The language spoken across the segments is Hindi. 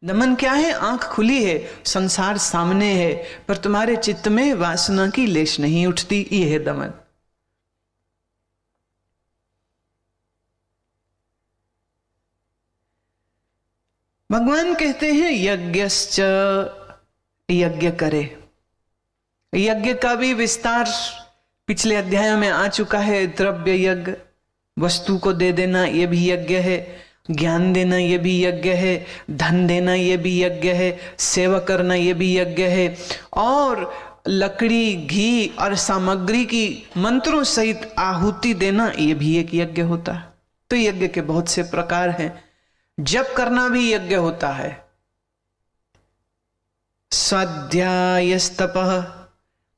दमन क्या है? आंख खुली है, संसार सामने है, पर तुम्हारे चित्त में वासना की लेश नहीं उठती, ये है दमन। भगवान कहते हैं यज्ञश्च, यज्ञ करे। यज्ञ का भी विस्तार पिछले अध्याय में आ चुका है। द्रव्य यज्ञ, वस्तु को दे देना ये भी यज्ञ है, ज्ञान देना ये भी यज्ञ है, धन देना ये भी यज्ञ है, सेवा करना ये भी यज्ञ है, और लकड़ी, घी और सामग्री की मंत्रों सहित आहुति देना ये भी एक यज्ञ होता है। तो यज्ञ के बहुत से प्रकार हैं। जप करना भी यज्ञ होता है। स्वाध्यायस्तपः,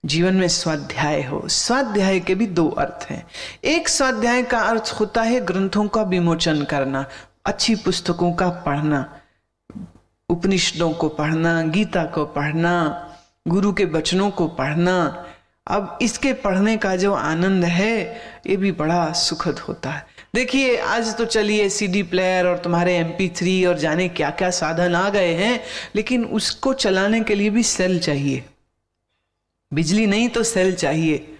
जीवन में स्वाध्याय हो। स्वाध्याय के भी दो अर्थ हैं। एक स्वाध्याय का अर्थ होता है ग्रंथों का विमोचन करना, अच्छी पुस्तकों का पढ़ना, उपनिषदों को पढ़ना, गीता को पढ़ना, गुरु के वचनों को पढ़ना। अब इसके पढ़ने का जो आनंद है ये भी बड़ा सुखद होता है। देखिए आज तो चलिए सीडी प्लेयर और तुम्हारे MP3 और जाने क्या क्या साधन आ गए हैं, लेकिन उसको चलाने के लिए भी सेल चाहिए। बिजली नहीं तो सेल चाहिए।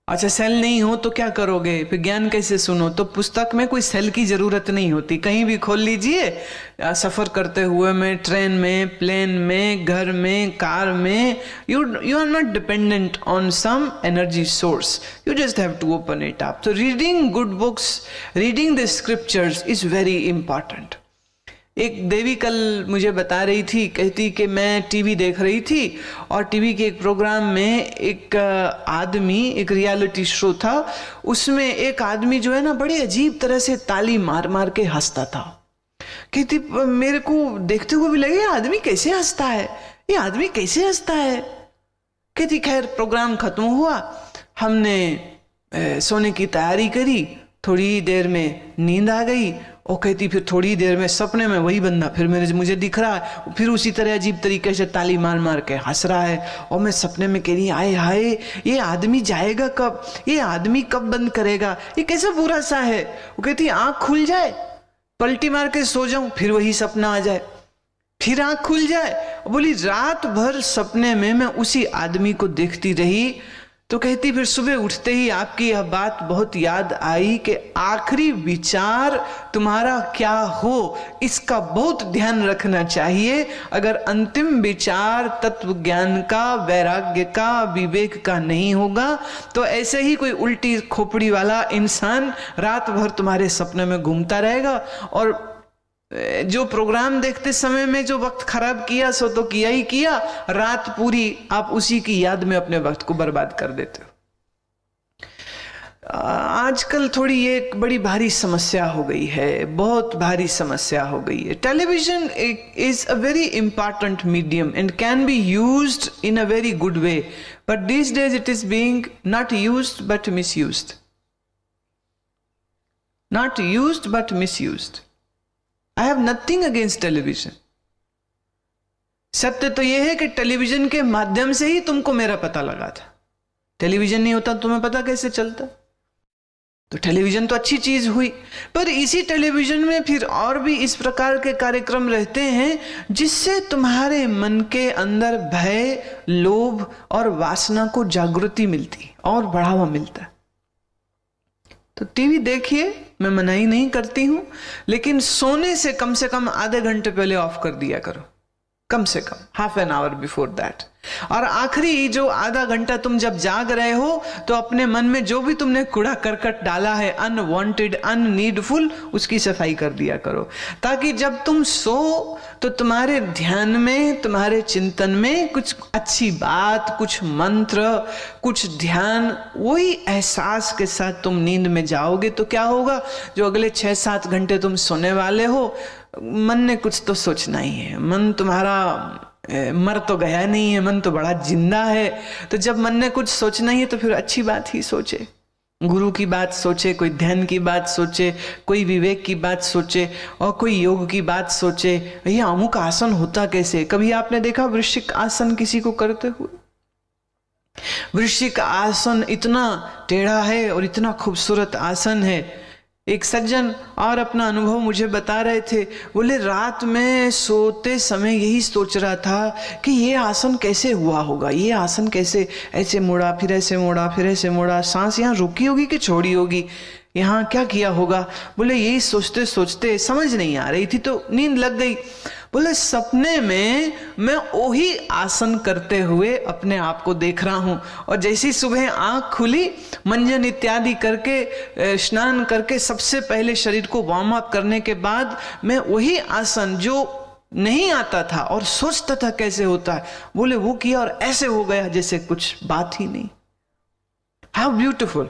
अच्छा सेल नहीं हो तो क्या करोगे? फिर ज्ञान कैसे सुनो? तो पुस्तक में कोई सेल की जरूरत नहीं होती, कहीं भी खोल लीजिए, सफर करते हुए में, ट्रेन में, प्लेन में, घर में, कार में, you are not dependent on some energy source, you just have to open it up. So reading good books, reading the scriptures is very important. एक देवी कल मुझे बता रही थी, कहती कि मैं टीवी देख रही थी और टीवी के एक प्रोग्राम में एक आदमी, एक रियलिटी शो था, उसमें एक आदमी जो है ना बड़े अजीब तरह से ताली मार मार के हंसता था। कहती मेरे को देखते हुए भी लगे आदमी कैसे हंसता है, ये आदमी कैसे हंसता है। कहती खैर प्रोग्राम खत्म हुआ, हमने सोने की तैयारी करी, थोड़ी देर में नींद आ गई। और कहती फिर थोड़ी देर में सपने में वही बंदा फिर मुझे दिख रहा है, फिर उसी तरह अजीब तरीके से ताली मार मार के हंस रहा है। और मैं सपने में कह रही आए हाय ये आदमी जाएगा कब, ये आदमी कब बंद करेगा, ये कैसा बुरा सा है। वो कहती आंख खुल जाए, पलटी मार के सो जाऊं, फिर वही सपना आ जाए, फिर आंख खुल जाए। बोली रात भर सपने में मैं उसी आदमी को देखती रही। तो कहती फिर सुबह उठते ही आपकी यह बात बहुत याद आई कि आखिरी विचार तुम्हारा क्या हो इसका बहुत ध्यान रखना चाहिए। अगर अंतिम विचार तत्व ज्ञान का, वैराग्य का, विवेक का नहीं होगा तो ऐसे ही कोई उल्टी खोपड़ी वाला इंसान रात भर तुम्हारे सपने में घूमता रहेगा। और जो प्रोग्राम देखते समय में जो वक्त खराब किया सो तो किया ही किया, रात पूरी आप उसी की याद में अपने वक्त को बर्बाद कर देते हो। आजकल थोड़ी एक बड़ी भारी समस्या हो गई है, बहुत भारी समस्या हो गई है। Television is a very important medium and can be used in a very good way, but this days it is being not used but misused, not used but misused. I have nothing against television. सत्य तो यह है कि टेलीविजन के माध्यम से ही तुमको मेरा पता लगा था। टेलीविजन नहीं होता तुम्हें पता कैसे चलता? तो टेलीविजन तो अच्छी चीज हुई, पर इसी टेलीविजन में फिर और भी इस प्रकार के कार्यक्रम रहते हैं जिससे तुम्हारे मन के अंदर भय, लोभ और वासना को जागृति मिलती और बढ़ावा मिलता है। तो टीवी देखिए, मैं मनाही नहीं करती हूं, लेकिन सोने से कम आधे घंटे पहले ऑफ कर दिया करो, कम से कम half an hour before that. और आखिरी जो आधा घंटा तुम जब जाग रहे हो तो अपने मन में जो भी तुमने कूड़ा करकट डाला है, अनवांटेड, अननीडफुल, उसकी सफाई कर दिया करो, ताकि जब तुम सो तो तुम्हारे ध्यान में, तुम्हारे चिंतन में कुछ अच्छी बात, कुछ मंत्र, कुछ ध्यान, वही एहसास के साथ तुम नींद में जाओगे। तो क्या होगा, जो अगले 6-7 घंटे तुम सोने वाले हो, मन ने कुछ तो सोचना ही है। मन तुम्हारा मर तो गया नहीं है, मन तो बड़ा जिंदा है। तो जब मन ने कुछ सोचना ही है तो फिर अच्छी बात ही सोचे, गुरु की बात सोचे, कोई ध्यान की बात सोचे, कोई विवेक की बात सोचे, और कोई योग की बात सोचे। ये अमुक आसन होता कैसे? कभी आपने देखा वृश्चिक आसन किसी को करते हुए? वृश्चिक आसन इतना टेढ़ा है और इतना खूबसूरत आसन है। एक सज्जन और अपना अनुभव मुझे बता रहे थे। बोले रात में सोते समय यही सोच रहा था कि ये आसन कैसे हुआ होगा, ये आसन कैसे ऐसे मोड़ा, फिर ऐसे मोड़ा, फिर ऐसे मोड़ा, सांस यहाँ रुकी होगी कि छोड़ी होगी, यहाँ क्या किया होगा। बोले यही सोचते सोचते समझ नहीं आ रही थी तो नींद लग गई। बोले सपने में मैं वही आसन करते हुए अपने आप को देख रहा हूं, और जैसी सुबह आंख खुली, मंजन इत्यादि करके, स्नान करके, सबसे पहले शरीर को वार्म अप करने के बाद मैं वही आसन जो नहीं आता था और सोचता था कैसे होता है, बोले वो किया और ऐसे हो गया जैसे कुछ बात ही नहीं। How beautiful.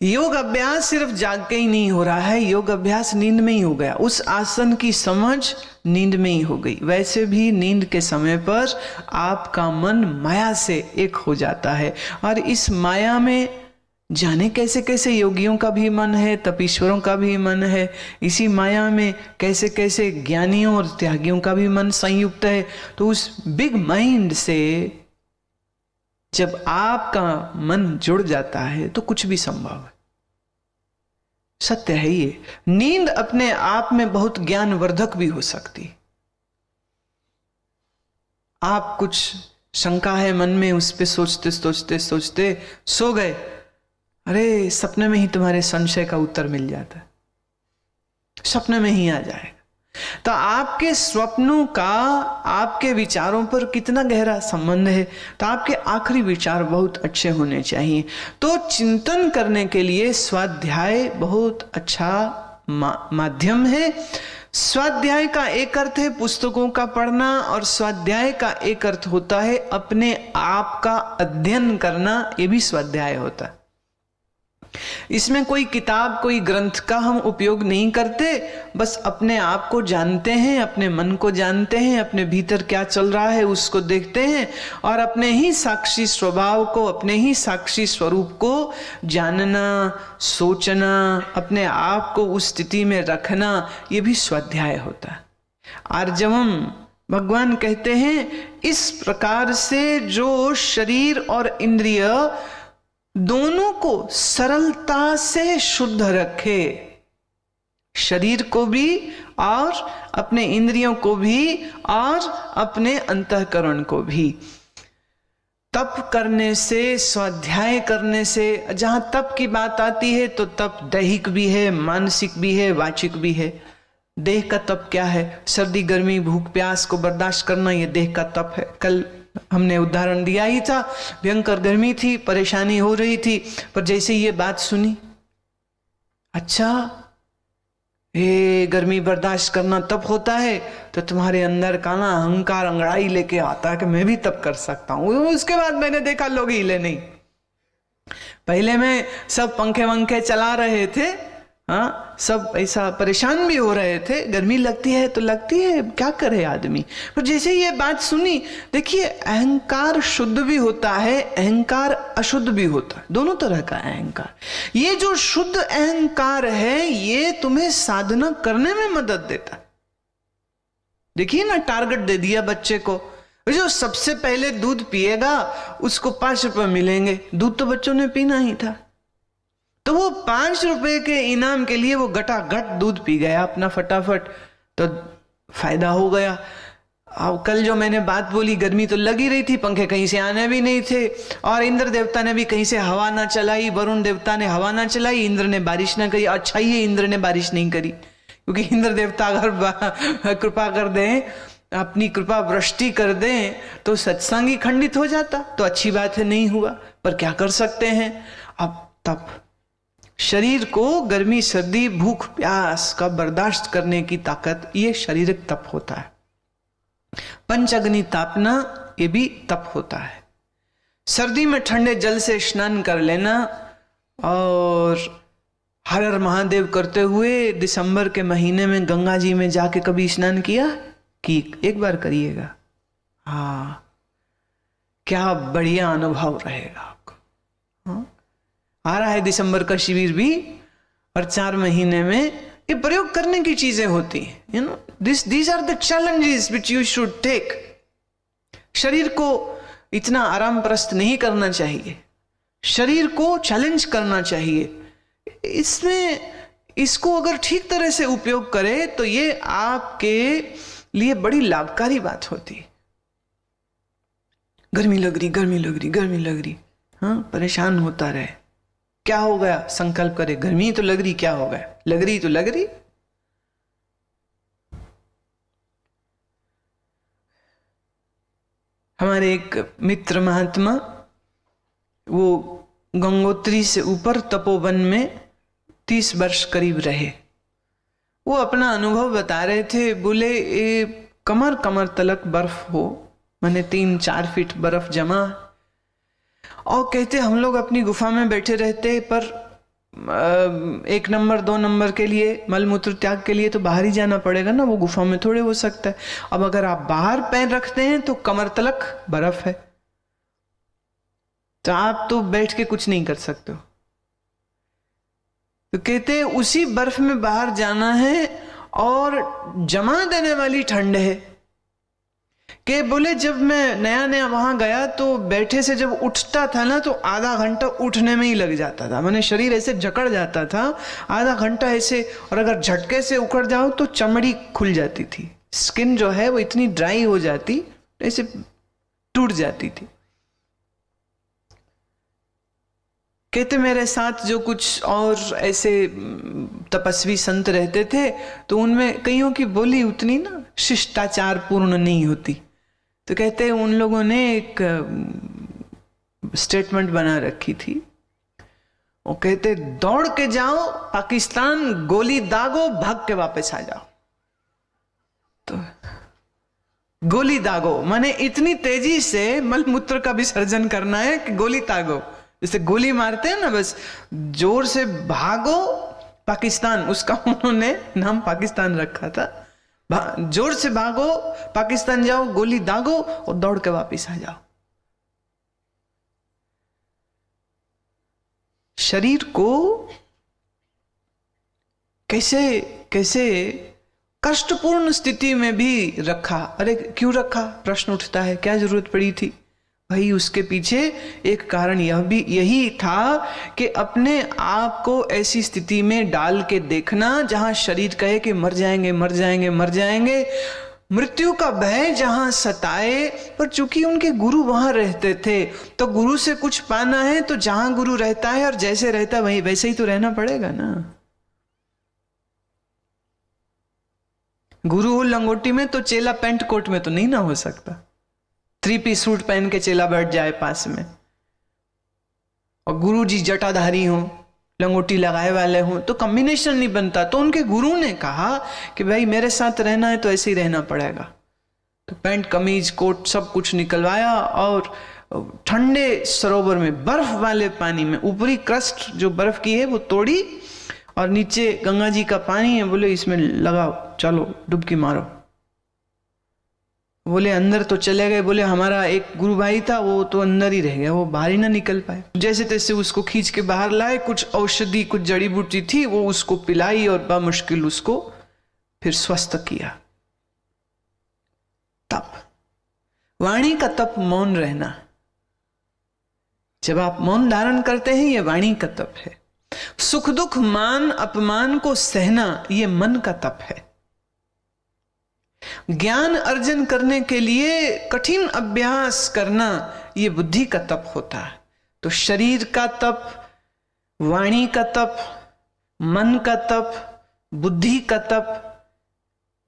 योग अभ्यास सिर्फ जाग के ही नहीं हो रहा है, योग अभ्यास नींद में ही हो गया। उस आसन की समझ नींद में ही हो गई। वैसे भी नींद के समय पर आपका मन माया से एक हो जाता है, और इस माया में जाने कैसे कैसे योगियों का भी मन है, तपीश्वरों का भी मन है। इसी माया में कैसे कैसे ज्ञानियों और त्यागियों का भी मन संयुक्त है। तो उस बिग माइंड से जब आपका मन जुड़ जाता है तो कुछ भी संभव है। सत्य है ये। नींद अपने आप में बहुत ज्ञानवर्धक भी हो सकती। आप कुछ शंका है मन में, उस पे सोचते सोचते सोचते सो गए, अरे सपने में ही तुम्हारे संशय का उत्तर मिल जाता है, सपने में ही आ जाएगा। तो आपके स्वप्नों का आपके विचारों पर कितना गहरा संबंध है। तो आपके आखिरी विचार बहुत अच्छे होने चाहिए। तो चिंतन करने के लिए स्वाध्याय बहुत अच्छा माध्यम है। स्वाध्याय का एक अर्थ है पुस्तकों का पढ़ना, और स्वाध्याय का एक अर्थ होता है अपने आप का अध्ययन करना। ये भी स्वाध्याय होता है। इसमें कोई किताब, कोई ग्रंथ का हम उपयोग नहीं करते, बस अपने आप को जानते हैं, अपने मन को जानते हैं, अपने भीतर क्या चल रहा है उसको देखते हैं, और अपने ही साक्षी स्वभाव को, अपने ही साक्षी स्वरूप को जानना, सोचना, अपने आप को उस स्थिति में रखना, ये भी स्वाध्याय होता है। आर्जवम भगवान कहते हैं इस प्रकार से जो शरीर और इंद्रिय दोनों को सरलता से शुद्ध रखे, शरीर को भी और अपने इंद्रियों को भी और अपने अंतःकरण को भी। तप करने से, स्वाध्याय करने से, जहां तप की बात आती है तो तप दैहिक भी है, मानसिक भी है, वाचिक भी है। देह का तप क्या है? सर्दी, गर्मी, भूख, प्यास को बर्दाश्त करना, यह देह का तप है। कल हमने उदाहरण दिया ही था, भयंकर गर्मी थी, परेशानी हो रही थी, पर जैसे ये बात सुनी, अच्छा ये गर्मी बर्दाश्त करना तप होता है, तो तुम्हारे अंदर का ना अहंकार अंगड़ाई लेके आता है कि मैं भी तप कर सकता हूं। उसके बाद मैंने देखा लोग हिले नहीं। पहले में सब पंखे वंखे चला रहे थे, हाँ, सब ऐसा परेशान भी हो रहे थे, गर्मी लगती है तो लगती है, क्या करे आदमी। पर जैसे ये बात सुनी, देखिए अहंकार शुद्ध भी होता है, अहंकार अशुद्ध भी होता है, दोनों तरह का अहंकार। ये जो शुद्ध अहंकार है ये तुम्हें साधना करने में मदद देता है। देखिए ना, टारगेट दे दिया बच्चे को, जो सबसे पहले दूध पिएगा उसको 5 रुपए मिलेंगे। दूध तो बच्चों ने पीना ही था, तो वो 5 रुपए के इनाम के लिए वो गटागट दूध पी गया अपना फटाफट, तो फायदा हो गया। अब कल जो मैंने बात बोली, गर्मी तो लगी रही थी, पंखे कहीं से आने भी नहीं थे, और इंद्र देवता ने भी कहीं से हवा ना चलाई, वरुण देवता ने हवा ना चलाई, इंद्र ने बारिश ना करी। अच्छा ही है इंद्र ने बारिश नहीं करी, क्योंकि इंद्र देवता अगर कृपा कर दें, अपनी कृपा वृष्टि कर दें, तो सत्संग ही खंडित हो जाता, तो अच्छी बात है, नहीं हुआ, पर क्या कर सकते हैं। अब तप, शरीर को गर्मी, सर्दी, भूख, प्यास का बर्दाश्त करने की ताकत, ये शारीरिक तप होता है। पंचअग्नि तापना, ये भी तप होता है। सर्दी में ठंडे जल से स्नान कर लेना, और हर हर महादेव करते हुए दिसंबर के महीने में गंगा जी में जाके कभी स्नान किया कि एक बार करिएगा, हाँ, क्या बढ़िया अनुभव रहेगा आपको। हाँ? आ रहा है दिसंबर का शिविर भी, और 4 महीने में ये प्रयोग करने की चीजें होती हैं। You know, these are the challenges which you should take. शरीर को इतना आराम प्रस्त नहीं करना चाहिए, शरीर को चैलेंज करना चाहिए इसमें इसको अगर ठीक तरह से उपयोग करे तो ये आपके लिए बड़ी लाभकारी बात होती। गर्मी लग रही, गर्मी लग रही, गर्मी लग रही, हाँ, परेशान होता रहे, क्या हो गया? संकल्प करे, गर्मी तो लग रही, क्या हो गया? लग रही तो लग रही। हमारे एक मित्र महात्मा, वो गंगोत्री से ऊपर तपोवन में 30 वर्ष करीब रहे। वो अपना अनुभव बता रहे थे। बोले ये कमर कमर तलक बर्फ हो, माने 3-4 फीट बर्फ जमा, और कहते हम लोग अपनी गुफा में बैठे रहते, पर 1 नंबर 2 नंबर के लिए, मलमूत्र त्याग के लिए तो बाहर ही जाना पड़ेगा ना, वो गुफा में थोड़े हो सकता है। अब अगर आप बाहर पैर रखते हैं तो कमर तलक बर्फ है, तो आप तो बैठ के कुछ नहीं कर सकते हो। तो कहते उसी बर्फ में बाहर जाना है, और जमा देने वाली ठंड है। कि बोले जब मैं नया नया वहां गया तो बैठे से जब उठता था ना, तो आधा घंटा उठने में ही लग जाता था, मैंने शरीर ऐसे जकड़ जाता था, आधा घंटा ऐसे, और अगर झटके से उखड़ जाओ तो चमड़ी खुल जाती थी, स्किन जो है वो इतनी ड्राई हो जाती, ऐसे टूट जाती थी। कहते मेरे साथ जो कुछ और ऐसे तपस्वी संत रहते थे, तो उनमें कईयों की बोली उतनी ना शिष्टाचार पूर्ण नहीं होती। तो कहते उन लोगों ने एक स्टेटमेंट बना रखी थी, वो कहते दौड़ के जाओ पाकिस्तान, गोली दागो, भाग के वापस आ जाओ। तो गोली दागो माने इतनी तेजी से मलमूत्र का विसर्जन करना है कि गोली दागो, जैसे गोली मारते हैं ना, बस जोर से भागो पाकिस्तान, उसका उन्होंने नाम पाकिस्तान रखा था। जोर से भागो पाकिस्तान जाओ, गोली दागो और दौड़ के वापस आ जाओ। शरीर को कैसे कैसे कष्टपूर्ण स्थिति में भी रखा। अरे क्यों रखा, प्रश्न उठता है, क्या जरूरत पड़ी थी? भाई उसके पीछे एक कारण यही था कि अपने आप को ऐसी स्थिति में डाल के देखना जहां शरीर कहे कि मर जाएंगे मर जाएंगे मर जाएंगे, मृत्यु का भय जहां सताए। पर चूंकि उनके गुरु वहां रहते थे, तो गुरु से कुछ पाना है तो जहां गुरु रहता है और जैसे रहता है वही वैसे ही तो रहना पड़ेगा ना। गुरु हो लंगोटी में तो चेला पैंट कोट में तो नहीं ना हो सकता। 3 पीस सूट पहन के चेला बैठ जाए पास में, और गुरु जी जटाधारी हो, लंगोटी लगाए वाले हो, तो कॉम्बिनेशन नहीं बनता। तो उनके गुरु ने कहा कि भाई मेरे साथ रहना है तो ऐसे ही रहना पड़ेगा। तो पैंट कमीज कोट सब कुछ निकलवाया, और ठंडे सरोवर में बर्फ वाले पानी में ऊपरी क्रस्ट जो बर्फ की है वो तोड़ी, और नीचे गंगा जी का पानी है, बोले इसमें लगाओ, चलो डुबकी मारो। बोले अंदर तो चले गए। बोले हमारा एक गुरु भाई था, वो तो अंदर ही रह गया, वो बाहर ही ना निकल पाए। जैसे तैसे उसको खींच के बाहर लाए, कुछ औषधि कुछ जड़ी बूटी थी वो उसको पिलाई, और बामुश्किल उसको फिर स्वस्थ किया। तप, वाणी का तप मौन रहना। जब आप मौन धारण करते हैं, ये वाणी का तप है। सुख दुख मान अपमान को सहना, ये मन का तप है। ज्ञान अर्जन करने के लिए कठिन अभ्यास करना, ये बुद्धि का तप होता है। तो शरीर का तप, वाणी का तप, मन का तप, बुद्धि का तप,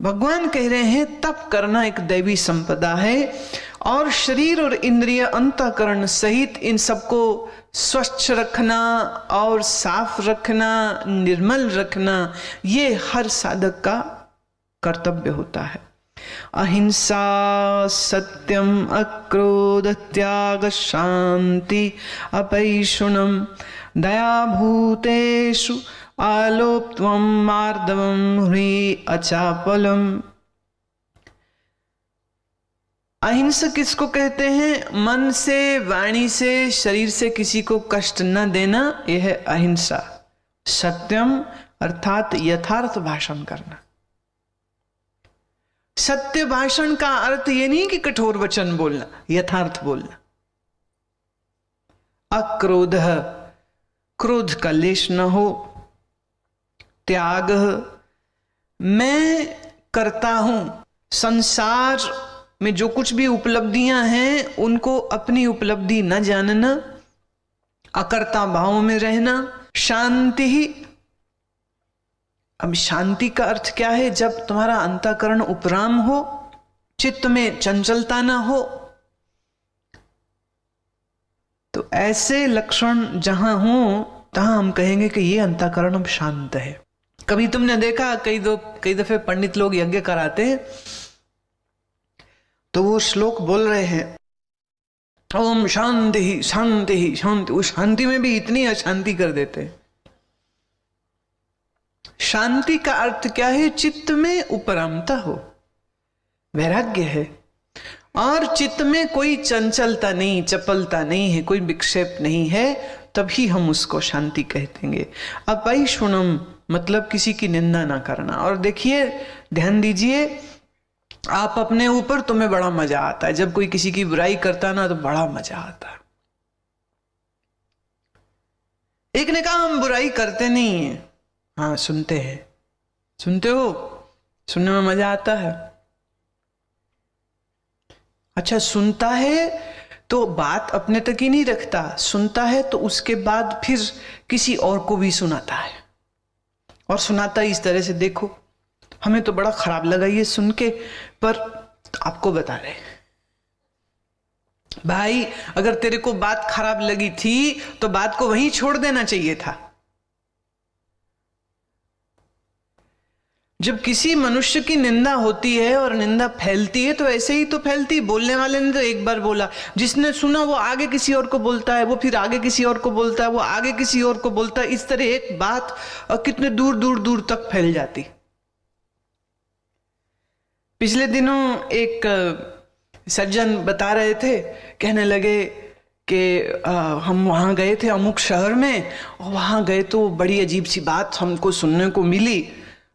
भगवान कह रहे हैं तप करना एक दैवी संपदा है। और शरीर और इंद्रिय अंतःकरण सहित इन सबको स्वच्छ रखना और साफ रखना, निर्मल रखना, ये हर साधक का कर्तव्य होता है। अहिंसा, सत्यम, अक्रोध, त्याग, शांति, अपैशुनम, दया भूतेषु, आलोप्त्वम, मार्दवम, ह्री, अचापलम। अहिंसा किसको कहते हैं? मन से, वाणी से, शरीर से किसी को कष्ट न देना, यह है अहिंसा। सत्यम अर्थात यथार्थ भाषण करना। सत्य भाषण का अर्थ यह नहीं कि कठोर वचन बोलना, यथार्थ बोलना। अक्रोध, क्रोध का लेश न हो। त्याग, मैं करता हूं। संसार में जो कुछ भी उपलब्धियां हैं उनको अपनी उपलब्धि न जानना, अकर्ता भाव में रहना, शांति ही। अब शांति का अर्थ क्या है? जब तुम्हारा अंतःकरण उपराम हो, चित्त में चंचलता ना हो, तो ऐसे लक्षण जहां हो तहां हम कहेंगे कि ये अंतःकरण अब शांत है। कभी तुमने देखा कई दफे पंडित लोग यज्ञ कराते हैं तो वो श्लोक बोल रहे हैं ओम शांति ही शांति ही शांति, उस शांति में भी इतनी अशांति कर देते हैं। शांति का अर्थ क्या है? चित्त में उपरामता हो, वैराग्य है, और चित्त में कोई चंचलता नहीं, चपलता नहीं है, कोई विक्षेप नहीं है, तभी हम उसको शांति कहतेंगे। अपैशुनम मतलब किसी की निंदा ना करना। और देखिए, ध्यान दीजिए, आप अपने ऊपर, तुम्हें बड़ा मजा आता है जब कोई किसी की बुराई करता ना, तो बड़ा मजा आता है। एक ने कहा हम बुराई करते नहीं है। हाँ, सुनते हैं। सुनते हो? सुनने में मजा आता है। अच्छा, सुनता है तो बात अपने तक ही नहीं रखता, सुनता है तो उसके बाद फिर किसी और को भी सुनाता है, और सुनाता इस तरह से, देखो हमें तो बड़ा खराब लगा ये सुन के, पर आपको बता रहे भाई, अगर तेरे को बात खराब लगी थी तो बात को वहीं छोड़ देना चाहिए था। जब किसी मनुष्य की निंदा होती है और निंदा फैलती है तो ऐसे ही तो फैलती। बोलने वाले ने तो एक बार बोला, जिसने सुना वो आगे किसी और को बोलता है, वो फिर आगे किसी और को बोलता है, वो आगे किसी और को बोलता है। इस तरह एक बात कितने दूर दूर दूर तक फैल जाती। पिछले दिनों एक सज्जन बता रहे थे, कहने लगे कि हम वहां गए थे अमुक शहर में, और वहां गए तो बड़ी अजीब सी बात हमको सुनने को मिली,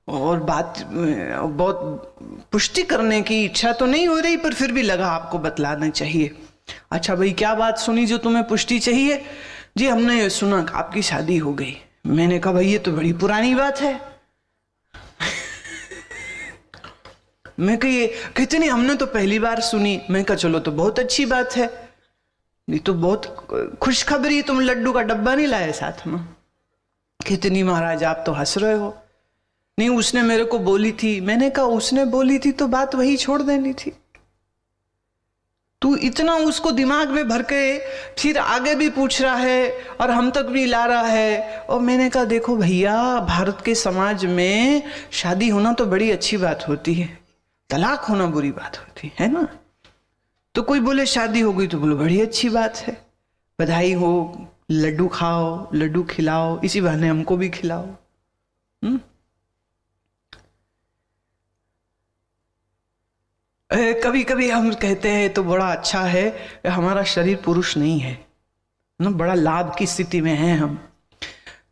और बात बहुत पुष्टि करने की इच्छा तो नहीं हो रही, पर फिर भी लगा आपको बतलाना चाहिए। अच्छा भाई, क्या बात सुनी जो तुम्हें पुष्टि चाहिए? जी हमने ये सुना कि आपकी शादी हो गई। मैंने कहा भाई ये तो बड़ी पुरानी बात है। मैं कही कहते नहीं, हमने तो पहली बार सुनी। मैं कहा चलो तो बहुत अच्छी बात है, ये तो बहुत खुशखबरी, तुम लड्डू का डब्बा नहीं लाए साथ में। कितनी महाराज आप तो हंस रहे हो। नहीं, उसने मेरे को बोली थी। मैंने कहा उसने बोली थी तो बात वही छोड़ देनी थी। तू इतना उसको दिमाग में भर के फिर आगे भी पूछ रहा है और हम तक भी ला रहा है। और मैंने कहा देखो भैया, भारत के समाज में शादी होना तो बड़ी अच्छी बात होती है, तलाक होना बुरी बात होती है ना। तो कोई बोले शादी हो गई तो बोलो बड़ी अच्छी बात है, बधाई हो, लड्डू खाओ, लड्डू खिलाओ, इसी बहाने हमको भी खिलाओ। कभी कभी हम कहते हैं तो बड़ा अच्छा है, हमारा शरीर पुरुष नहीं है ना, बड़ा लाभ की स्थिति में हैं हम।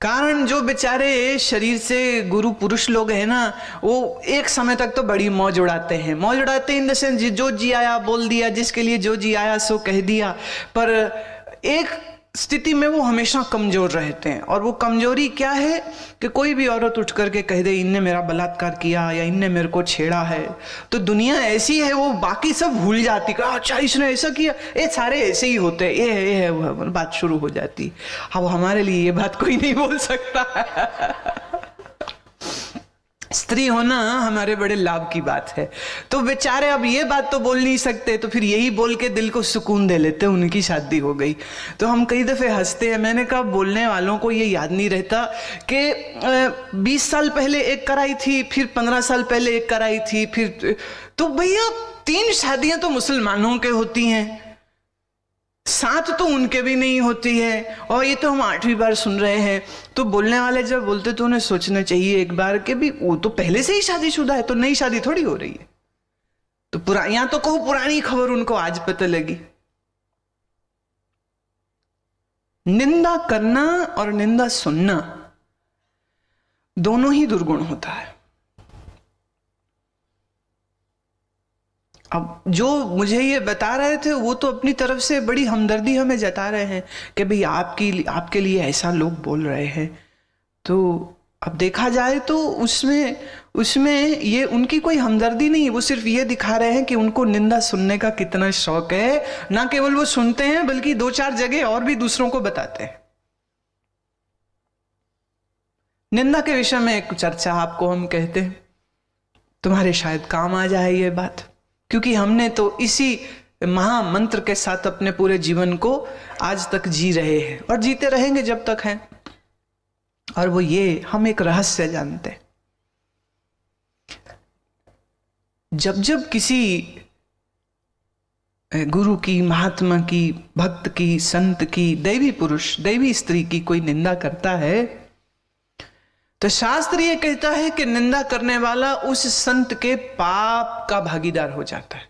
कारण जो बेचारे शरीर से गुरु पुरुष लोग हैं ना, वो एक समय तक तो बड़ी मौज उड़ाते हैं। मौज उड़ाते इन द सेंस जो जी आया बोल दिया, जिसके लिए जो जी आया सो कह दिया। पर एक स्थिति में वो हमेशा कमजोर रहते हैं। और वो कमजोरी क्या है कि कोई भी औरत उठ करके कह दे इनने मेरा बलात्कार किया या इनने मेरे को छेड़ा है, तो दुनिया ऐसी है वो बाकी सब भूल जाती। अच्छा इसने ऐसा किया, ये सारे ऐसे ही होते हैं, ये है वो है, बात शुरू हो जाती। अब हमारे लिए ये बात कोई नहीं बोल सकता। स्त्री होना हमारे बड़े लाभ की बात है। तो बेचारे अब ये बात तो बोल नहीं सकते, तो फिर यही बोल के दिल को सुकून दे लेते, उनकी शादी हो गई। तो हम कई दफे हंसते हैं। मैंने कहा बोलने वालों को ये याद नहीं रहता कि 20 साल पहले एक कराई थी, फिर 15 साल पहले एक कराई थी, फिर तो भैया 3 शादियां तो मुसलमानों के होती हैं, 7 तो उनके भी नहीं होती है, और ये तो हम 8वीं बार सुन रहे हैं। तो बोलने वाले जब बोलते तो उन्हें सोचना चाहिए एक बार कि भी वो तो पहले से ही शादीशुदा है, तो नई शादी थोड़ी हो रही है। तो या तो कहो पुरानी खबर उनको आज पता लगी। निंदा करना और निंदा सुनना दोनों ही दुर्गुण होता है। अब जो मुझे ये बता रहे थे वो तो अपनी तरफ से बड़ी हमदर्दी हमें जता रहे हैं कि भाई आपके लिए ऐसा लोग बोल रहे हैं। तो अब देखा जाए तो उसमें ये उनकी कोई हमदर्दी नहीं, वो सिर्फ ये दिखा रहे हैं कि उनको निंदा सुनने का कितना शौक है। ना केवल वो सुनते हैं बल्कि 2-4 जगह और भी दूसरों को बताते हैं। निंदा के विषय में एक चर्चा आपको हम कहते हैं, तुम्हारे शायद काम आ जाए ये बात, क्योंकि हमने तो इसी महामंत्र के साथ अपने पूरे जीवन को आज तक जी रहे हैं और जीते रहेंगे जब तक हैं। और वो ये, हम एक रहस्य जानते हैं, जब जब किसी गुरु की, महात्मा की, भक्त की, संत की, दैवी पुरुष, दैवी स्त्री की कोई निंदा करता है तो शास्त्र ये कहता है कि निंदा करने वाला उस संत के पाप का भागीदार हो जाता है।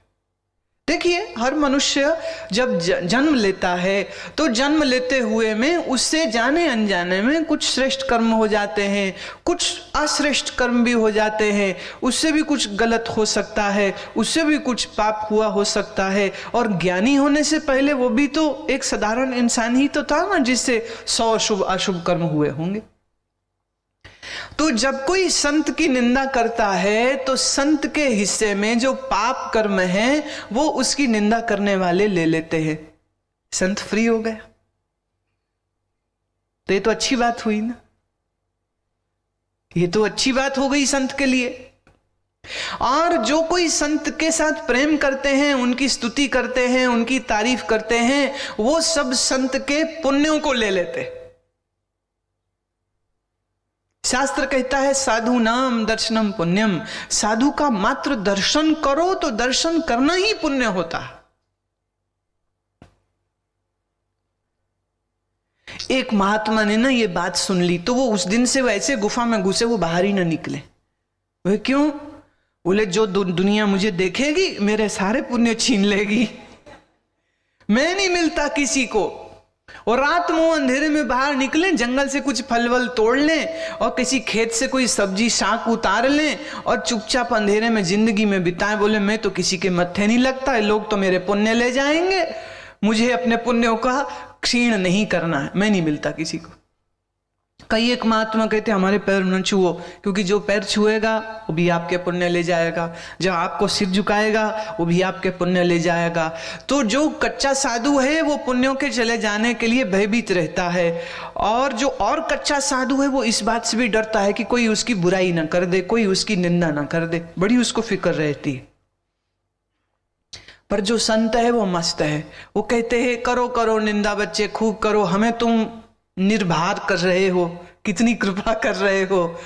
देखिए, हर मनुष्य जब जन्म लेता है तो जन्म लेते हुए में उससे जाने अनजाने में कुछ श्रेष्ठ कर्म हो जाते हैं, कुछ अश्रेष्ठ कर्म भी हो जाते हैं, उससे भी कुछ गलत हो सकता है, उससे भी कुछ पाप हुआ हो सकता है। और ज्ञानी होने से पहले वो भी तो एक साधारण इंसान ही तो था ना, जिससे 100 शुभ अशुभ कर्म हुए होंगे। तो जब कोई संत की निंदा करता है तो संत के हिस्से में जो पाप कर्म है वो उसकी निंदा करने वाले ले लेते हैं, संत फ्री हो गया। तो ये तो अच्छी बात हुई ना, ये तो अच्छी बात हो गई संत के लिए। और जो कोई संत के साथ प्रेम करते हैं, उनकी स्तुति करते हैं, उनकी तारीफ करते हैं, वो सब संत के पुण्यों को ले लेते हैं। शास्त्र कहता है साधु नाम दर्शनम पुण्यम, साधु का मात्र दर्शन करो तो दर्शन करना ही पुण्य होता है। एक महात्मा ने ना ये बात सुन ली तो वो उस दिन से वैसे गुफा में घुसे, वो बाहर ही ना निकले। वह क्यों? बोले जो दुनिया मुझे देखेगी मेरे सारे पुण्य छीन लेगी, मैं नहीं मिलता किसी को। और रात में अंधेरे में बाहर निकलें, जंगल से कुछ फल वल तोड़ लें और किसी खेत से कोई सब्जी शाक उतार लें और चुपचाप अंधेरे में जिंदगी में बिताएं। बोले मैं तो किसी के मत्थे नहीं लगता है, लोग तो मेरे पुण्य ले जाएंगे, मुझे अपने पुण्यों का क्षीण नहीं करना है, मैं नहीं मिलता किसी को। कई एक महात्मा कहते हमारे पैर न छुओ, क्योंकि जो पैर छुएगा वो भी आपके पुण्य ले जाएगा, जो आपको सिर झुकाएगा वो भी आपके पुण्य ले जाएगा। तो जो कच्चा साधु है वो पुण्यों के चले जाने के लिए भयभीत रहता है, और जो और कच्चा साधु है वो इस बात से भी डरता है कि कोई उसकी बुराई ना कर दे, कोई उसकी निंदा ना कर दे, बड़ी उसको फिक्र रहती है। पर जो संत है वो मस्त है, वो कहते हैं करो करो निंदा बच्चे, खूब करो, हमें तुम निर्भार कर रहे हो, कितनी कृपा कर रहे हो।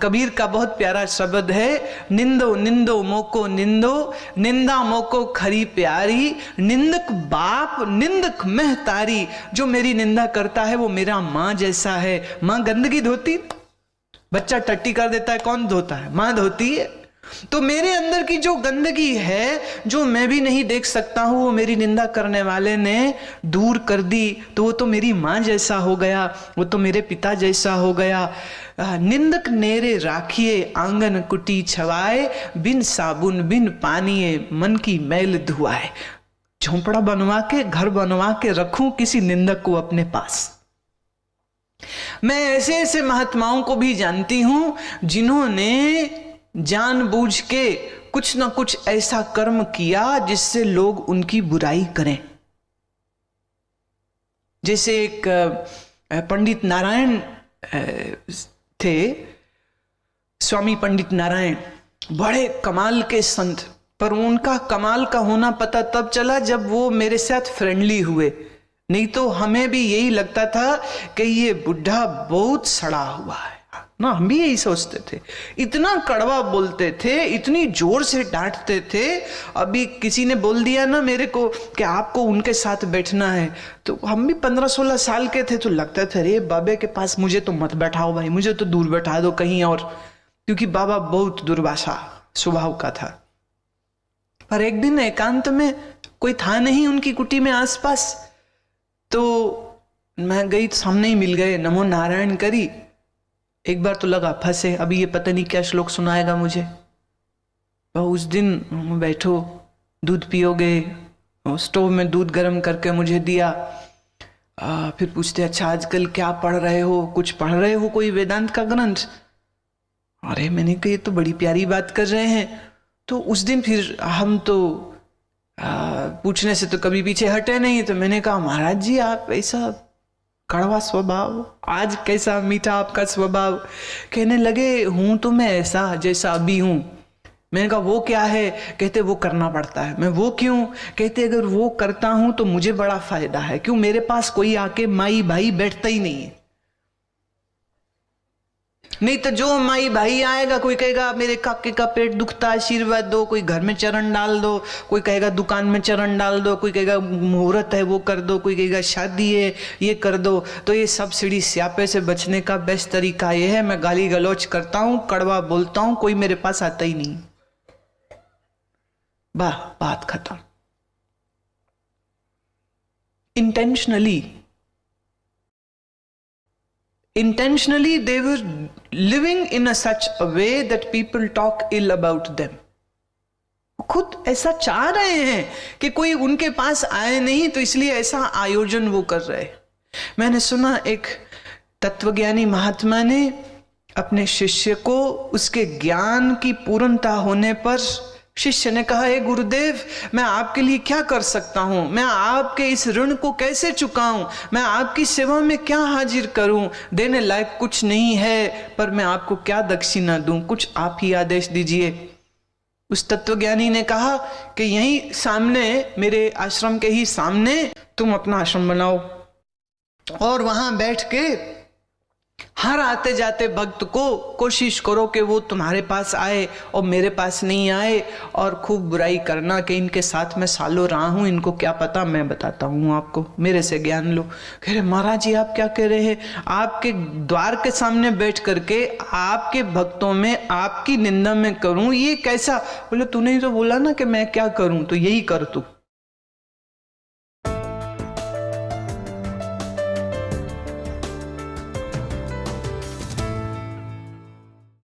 कबीर का बहुत प्यारा शब्द है, निंदो निंदो मोको निंदो, निंदा मोको खरी प्यारी, निंदक बाप निंदक महतारी। जो मेरी निंदा करता है वो मेरा माँ जैसा है। माँ गंदगी धोती, बच्चा टट्टी कर देता है, कौन धोता है? माँ धोती है। तो मेरे अंदर की जो गंदगी है, जो मैं भी नहीं देख सकता हूं, वो मेरी निंदा करने वाले ने दूर कर दी, तो वो तो मेरी माँ जैसा हो गया, वो तो मेरे पिता जैसा हो गया। निंदक नेरे राखिए आंगन कुटी छवाए, बिन साबुन बिन पानिए मन की मैल धुआए। झोंपड़ा बनवा के, घर बनवा के रखूं किसी निंदक को अपने पास। मैं ऐसे ऐसे महात्माओं को भी जानती हूं जिन्होंने जानबूझ के कुछ ना कुछ ऐसा कर्म किया जिससे लोग उनकी बुराई करें। जैसे एक पंडित नारायण थे, स्वामी पंडित नारायण, बड़े कमाल के संत, पर उनका कमाल का होना पता तब चला जब वो मेरे साथ फ्रेंडली हुए। नहीं तो हमें भी यही लगता था कि ये बुढ़ा बहुत सड़ा हुआ है ना, हम भी यही सोचते थे। इतना कड़वा बोलते थे, इतनी जोर से डांटते थे। अभी किसी ने बोल दिया ना मेरे को कि आपको उनके साथ बैठना है, तो हम भी 15-16 साल के थे, तो लगता था अरे बाबे के पास मुझे तो मत बैठाओ भाई, मुझे तो दूर बैठा दो कहीं और, क्योंकि बाबा बहुत दुर्भाषा स्वभाव का था। पर एक दिन एकांत में कोई था नहीं उनकी कुटी में आसपास, तो मैं गई, सामने ही मिल गए, नमो नारायण करी। एक बार तो लगा फंसे, अभी ये पता नहीं क्या श्लोक सुनाएगा मुझे। उस दिन बैठो, दूध पियोगे, स्टोव में दूध गर्म करके मुझे दिया, फिर पूछते अच्छा आजकल क्या पढ़ रहे हो, कुछ पढ़ रहे हो कोई वेदांत का ग्रंथ? अरे मैंने कहा ये तो बड़ी प्यारी बात कर रहे हैं। तो उस दिन फिर हम तो पूछने से तो कभी पीछे हटे नहीं, तो मैंने कहा महाराज जी आप ऐसा कड़वा स्वभाव, आज कैसा मीठा आपका स्वभाव। कहने लगे हूं तो मैं ऐसा जैसा अभी हूं। मैंने कहा वो क्या है? कहते वो करना पड़ता है। मैं वो क्यों? कहते अगर वो करता हूं तो मुझे बड़ा फायदा है। क्यों? मेरे पास कोई आके माई भाई बैठता ही नहीं है। नहीं तो जो माई भाई आएगा, कोई कहेगा मेरे काके का पेट दुखता है आशीर्वाद दो, कोई घर में चरण डाल दो, कोई कहेगा दुकान में चरण डाल दो, कोई कहेगा मुहूर्त है वो कर दो, कोई कहेगा शादी है ये कर दो। तो ये सब सीढ़ी स्यापे से बचने का बेस्ट तरीका ये है, मैं गाली गलौच करता हूं, कड़वा बोलता हूं, कोई मेरे पास आता ही नहीं। वाह, बात खत्म। Intentionally they were living in such a way that people talk ill about them. खुद ऐसा चाह रहे हैं कि कोई उनके पास आए नहीं, तो इसलिए ऐसा आयोजन वो कर रहे। मैंने सुना एक तत्वज्ञानी महात्मा ने अपने शिष्य को उसके ज्ञान की पूर्णता होने पर, शिष्य ने कहा हे गुरुदेव मैं आपके लिए क्या कर सकता हूं, मैं आपके इस ऋण को कैसे चुकाऊं, मैं आपकी सेवा में क्या हाजिर करूं, देने लायक कुछ नहीं है, पर मैं आपको क्या दक्षिणा दूं, कुछ आप ही आदेश दीजिए। उस तत्वज्ञानी ने कहा कि यहीं सामने, मेरे आश्रम के ही सामने तुम अपना आश्रम बनाओ और वहां बैठ के हर आते जाते भक्त को कोशिश करो कि वो तुम्हारे पास आए और मेरे पास नहीं आए, और खूब बुराई करना कि इनके साथ मैं सालों रहा हूं, इनको क्या पता, मैं बताता हूं आपको, मेरे से ज्ञान लो। कह रहे महाराज जी आप क्या कह रहे हैं, आपके द्वार के सामने बैठ करके आपके भक्तों में आपकी निंदा में करूं, ये कैसा? बोले तूने ही तो बोला ना कि मैं क्या करूं, तो यही कर तू।